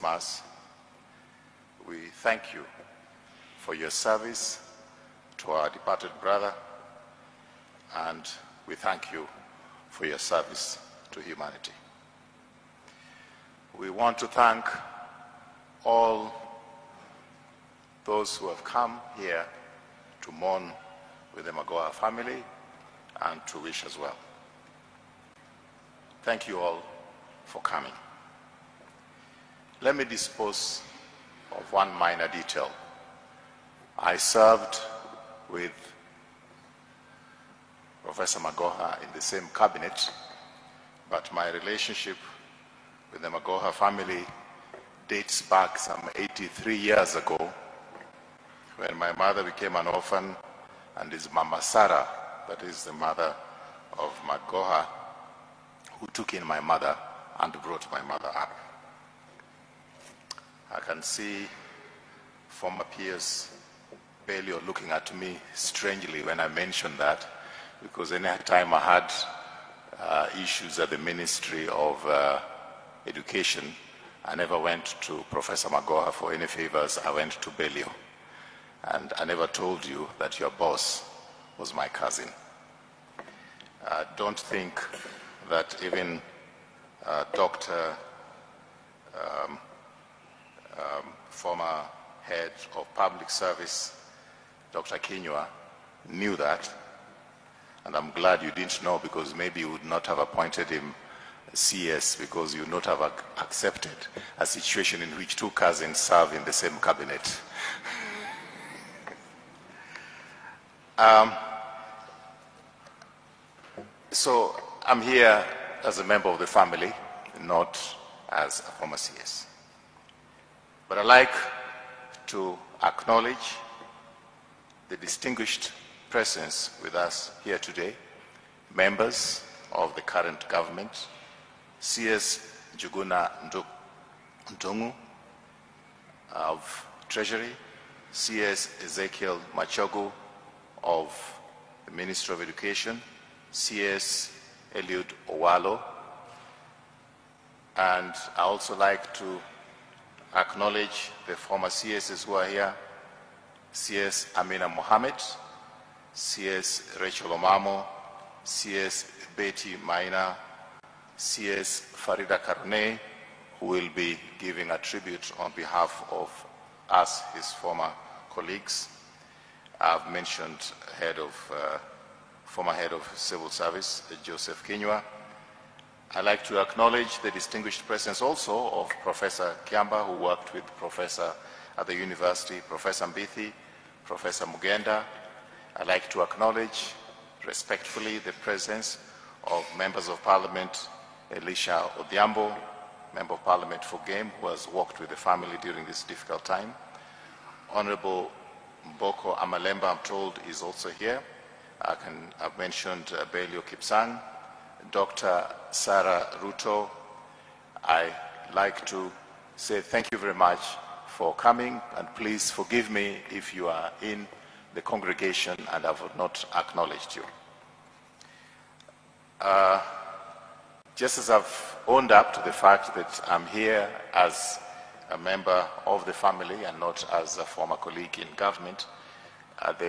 Mass. We thank you for your service to our departed brother, and we thank you for your service to humanity. We want to thank all those who have come here to mourn with the Magoha family and to wish as well. Thank you all for coming. Let me dispose of one minor detail. I served with Professor Magoha in the same cabinet, but my relationship with the Magoha family dates back some 83 years ago, when my mother became an orphan and his Mama Sarah, that is the mother of Magoha, who took in my mother and brought my mother up. I can see former peers Belio looking at me strangely when I mentioned that, because any time I had issues at the Ministry of Education, I never went to Professor Magoha for any favors. I went to Belio. And I never told you that your boss was my cousin. Don't think that even Dr. Former head of public service, Dr. Kinyua, knew that. And I'm glad you didn't know, because maybe you would not have appointed him CS, because you would not have accepted a situation in which two cousins serve in the same cabinet. So I'm here as a member of the family, not as a former CS. But I'd like to acknowledge the distinguished presence with us here today, members of the current government, CS Njuguna Ndungu of Treasury, CS Ezekiel Machogu of the Ministry of Education, CS Eliud Owalo, and I also like to acknowledge the former CSs who are here, CS Amina Mohammed, CS Rachel Omamo, CS Betty Maina, CS Farida Karune, who will be giving a tribute on behalf of us, his former colleagues. I've mentioned former head of civil service, Joseph Kinyua. I'd like to acknowledge the distinguished presence also of Professor Kiamba, who worked with Professor at the university, Professor Mbithi, Professor Mugenda. I'd like to acknowledge respectfully the presence of members of Parliament, Elisha Odhiambo, Member of Parliament for Game, who has worked with the family during this difficult time. Honorable Mboko Amalemba, I'm told, is also here. I've mentioned Belio Kipsang, Dr. Sarah Ruto. I'd like to say thank you very much for coming, and please forgive me if you are in the congregation and I have not acknowledged you. Just as I've owned up to the fact that I'm here as a member of the family and not as a former colleague in government, the